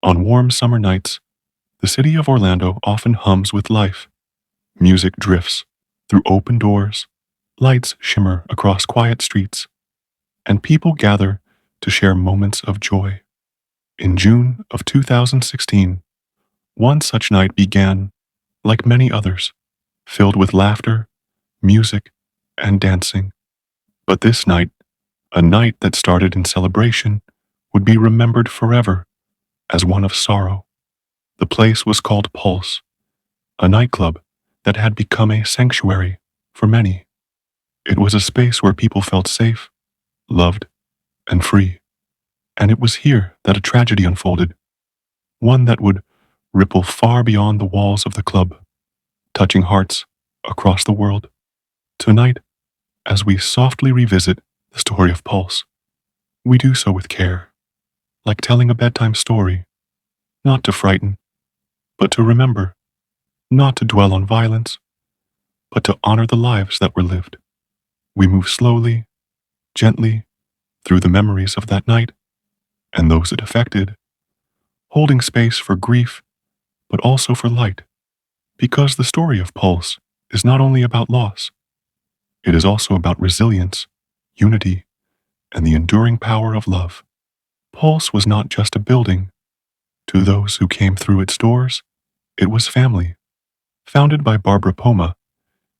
On warm summer nights, the city of Orlando often hums with life. Music drifts through open doors, lights shimmer across quiet streets, and people gather to share moments of joy. In June of 2016, one such night began, like many others, filled with laughter, music, and dancing. But this night, a night that started in celebration, would be remembered forever as one of sorrow. The place was called Pulse, a nightclub that had become a sanctuary for many. It was a space where people felt safe, loved, and free. And it was here that a tragedy unfolded, one that would ripple far beyond the walls of the club, touching hearts across the world. Tonight, as we softly revisit the story of Pulse, we do so with care, like telling a bedtime story, not to frighten, but to remember, not to dwell on violence, but to honor the lives that were lived. We move slowly, gently, through the memories of that night and those it affected, holding space for grief, but also for light, because the story of Pulse is not only about loss, it is also about resilience, unity, and the enduring power of love. Pulse was not just a building. To those who came through its doors, it was family, founded by Barbara Poma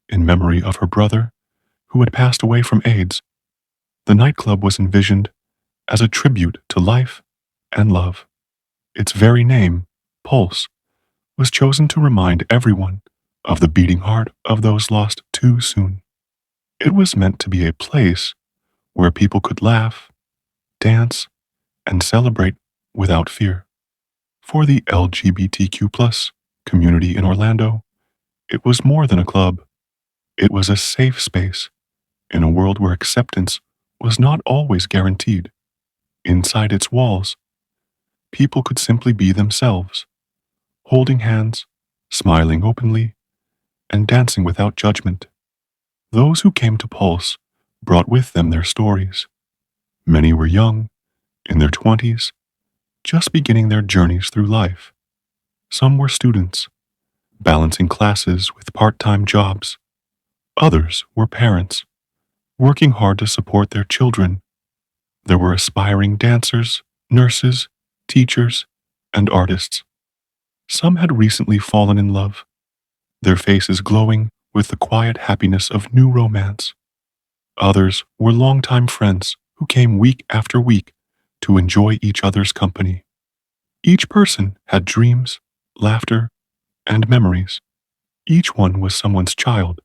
in memory of her brother who had passed away from AIDS. The nightclub was envisioned as a tribute to life and love. Its very name, Pulse, was chosen to remind everyone of the beating heart of those lost too soon. It was meant to be a place where people could laugh, dance, and celebrate without fear. For the LGBTQ+ community in Orlando, it was more than a club. It was a safe space in a world where acceptance was not always guaranteed. Inside its walls, people could simply be themselves, holding hands, smiling openly, and dancing without judgment. Those who came to Pulse brought with them their stories. Many were young, in their 20s, just beginning their journeys through life. Some were students, balancing classes with part-time jobs. Others were parents, working hard to support their children. There were aspiring dancers, nurses, teachers, and artists. Some had recently fallen in love, their faces glowing with the quiet happiness of new romance. Others were longtime friends who came week after week to enjoy each other's company. Each person had dreams, laughter, and memories. Each one was someone's child,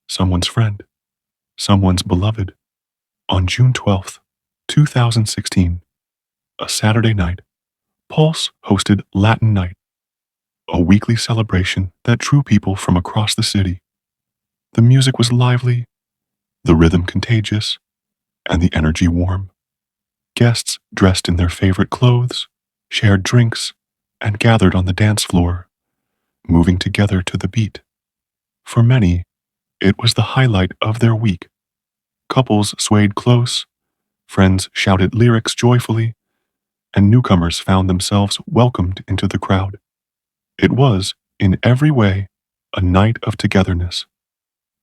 someone's friend, someone's beloved. On June 12th, 2016, a Saturday night, Pulse hosted Latin Night, a weekly celebration that drew people from across the city. The music was lively, the rhythm contagious, and the energy warm. Guests dressed in their favorite clothes, shared drinks, and gathered on the dance floor, moving together to the beat. For many, it was the highlight of their week. Couples swayed close, friends shouted lyrics joyfully, and newcomers found themselves welcomed into the crowd. It was, in every way, a night of togetherness.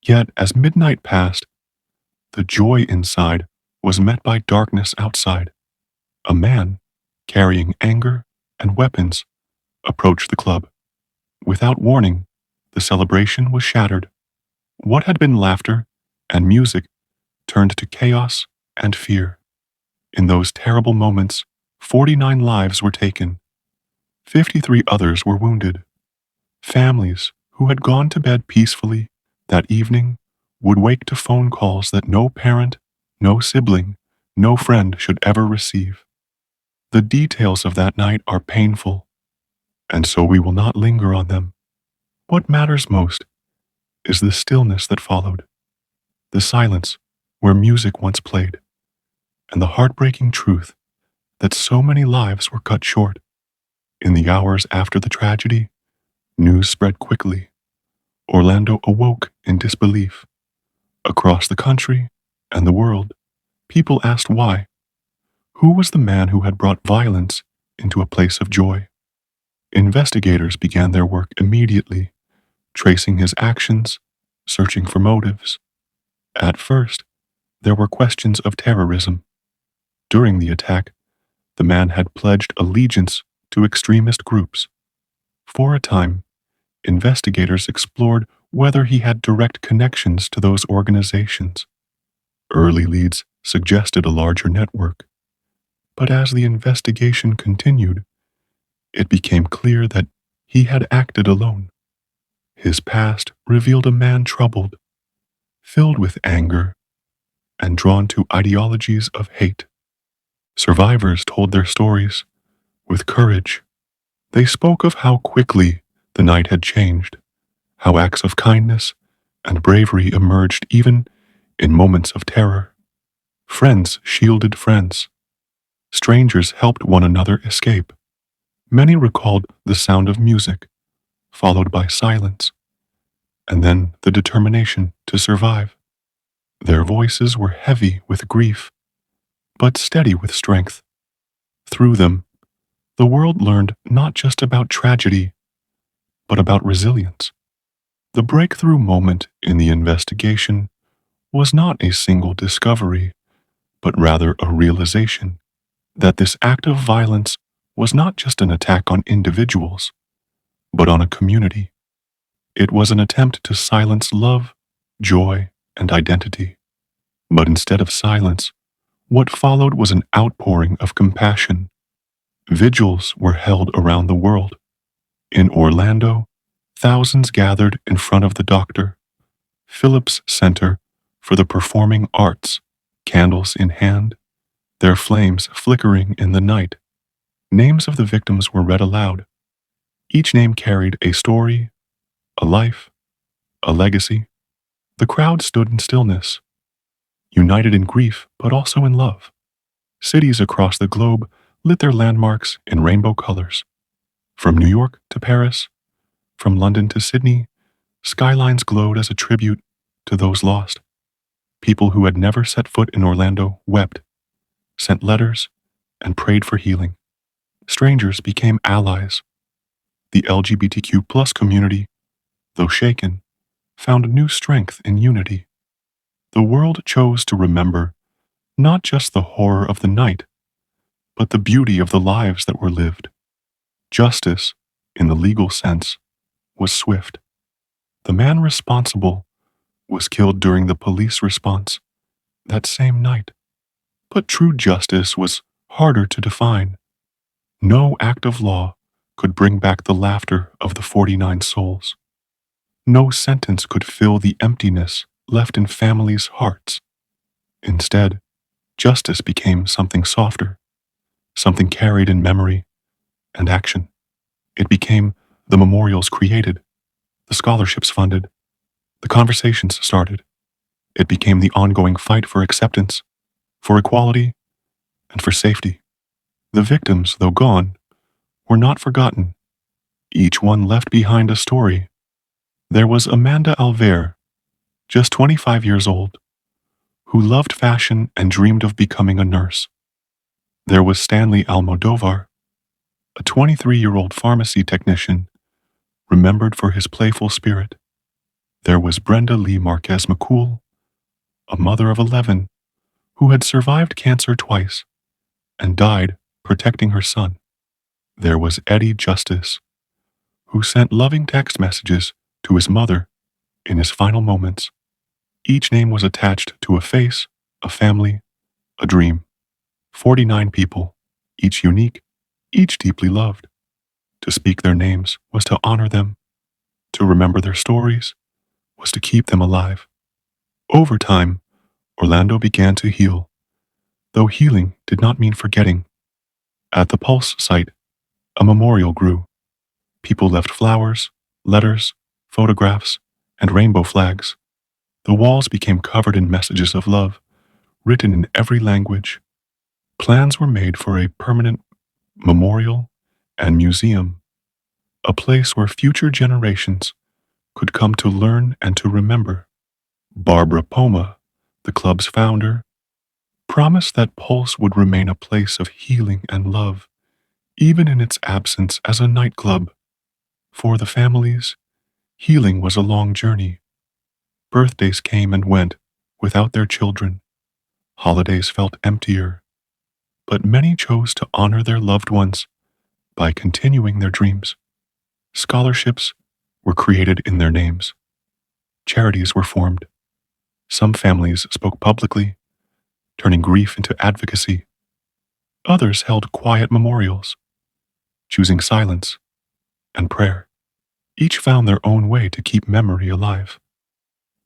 Yet, as midnight passed, the joy inside was met by darkness outside. A man, carrying anger and weapons, approached the club. Without warning, the celebration was shattered. What had been laughter and music turned to chaos and fear. In those terrible moments, 49 lives were taken. 53 others were wounded. Families who had gone to bed peacefully that evening would wake to phone calls that no parent, no sibling, no friend should ever receive. The details of that night are painful, and so we will not linger on them. What matters most is the stillness that followed, the silence where music once played, and the heartbreaking truth that so many lives were cut short. In the hours after the tragedy, news spread quickly. Orlando awoke in disbelief. Across the country and the world, people asked why. Who was the man who had brought violence into a place of joy. Investigators began their work immediately, tracing his actions, searching for motives. At first, there were questions of terrorism. During the attack, the man had pledged allegiance to extremist groups. For a time, investigators explored whether he had direct connections to those organizations. Early leads suggested a larger network. But as the investigation continued, it became clear that he had acted alone. His past revealed a man troubled, filled with anger, and drawn to ideologies of hate. Survivors told their stories with courage. They spoke of how quickly the night had changed, how acts of kindness and bravery emerged even in moments of terror. Friends shielded friends. Strangers helped one another escape. Many recalled the sound of music, followed by silence, and then the determination to survive. Their voices were heavy with grief, but steady with strength. Through them, the world learned not just about tragedy, but about resilience. The breakthrough moment in the investigation was not a single discovery, but rather a realization that this act of violence was not just an attack on individuals, but on a community. It was an attempt to silence love, joy, and identity. But instead of silence, what followed was an outpouring of compassion. Vigils were held around the world. In Orlando, thousands gathered in front of the Dr. Phillips Center for the Performing Arts, candles in hand, their flames flickering in the night. Names of the victims were read aloud. Each name carried a story, a life, a legacy. The crowd stood in stillness, united in grief but also in love. Cities across the globe lit their landmarks in rainbow colors. From New York to Paris, from London to Sydney, skylines glowed as a tribute to those lost. People who had never set foot in Orlando wept, sent letters, and prayed for healing. Strangers became allies. The LGBTQ plus community, though shaken, found new strength in unity. The world chose to remember not just the horror of the night, but the beauty of the lives that were lived. Justice, in the legal sense, was swift. The man responsible was killed during the police response that same night. But true justice was harder to define. No act of law could bring back the laughter of the 49 souls. No sentence could fill the emptiness left in families' hearts. Instead, justice became something softer, something carried in memory and action. It became the memorials created, the scholarships funded, the conversations started. It became the ongoing fight for acceptance, for equality, and for safety. The victims, though gone, were not forgotten. Each one left behind a story. There was Amanda Alver, just 25 years old, who loved fashion and dreamed of becoming a nurse. There was Stanley Almodovar, a 23-year-old pharmacy technician, remembered for his playful spirit. There was Brenda Lee Marquez McCool, a mother of 11, who had survived cancer twice and died protecting her son. There was Eddie Justice, who sent loving text messages to his mother in his final moments. Each name was attached to a face, a family, a dream. 49 people, each unique, each deeply loved. To speak their names was to honor them. To remember their stories was to keep them alive. Over time, Orlando began to heal, though healing did not mean forgetting. At the Pulse site, a memorial grew. People left flowers, letters, photographs, and rainbow flags. The walls became covered in messages of love, written in every language. Plans were made for a permanent memorial and museum, a place where future generations could come to learn and to remember. Barbara Poma, the club's founder, promised that Pulse would remain a place of healing and love, even in its absence as a nightclub. For the families, healing was a long journey. Birthdays came and went without their children. Holidays felt emptier, but many chose to honor their loved ones by continuing their dreams. Scholarships were created in their names. Charities were formed. Some families spoke publicly, turning grief into advocacy. Others held quiet memorials, choosing silence and prayer. Each found their own way to keep memory alive.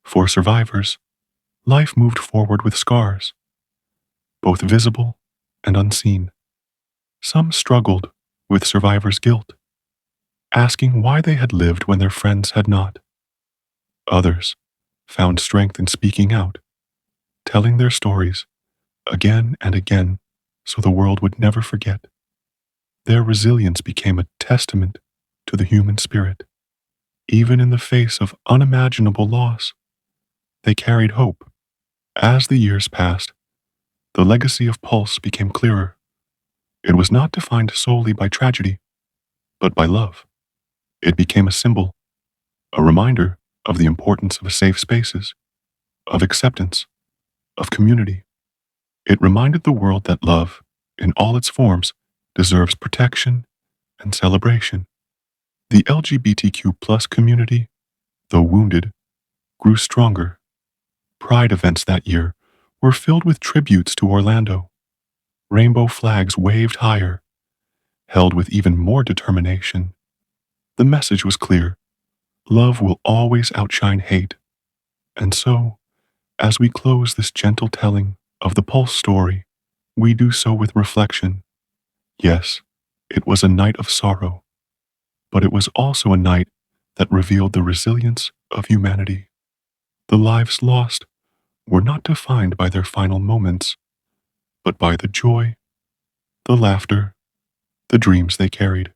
For survivors, life moved forward with scars, both visible and unseen. Some struggled with survivors' guilt, asking why they had lived when their friends had not. Others found strength in speaking out, telling their stories again and again so the world would never forget. Their resilience became a testament to the human spirit. Even in the face of unimaginable loss, they carried hope. As the years passed, the legacy of Pulse became clearer. It was not defined solely by tragedy, but by love. It became a symbol, a reminder of the importance of safe spaces, of acceptance, of community. It reminded the world that love, in all its forms, deserves protection and celebration. The LGBTQ plus community, though wounded, grew stronger. Pride events that year were filled with tributes to Orlando. Rainbow flags waved higher, held with even more determination. The message was clear. Love will always outshine hate. And so, as we close this gentle telling of the Pulse story, we do so with reflection. Yes, it was a night of sorrow, but it was also a night that revealed the resilience of humanity. The lives lost were not defined by their final moments, but by the joy, the laughter, the dreams they carried.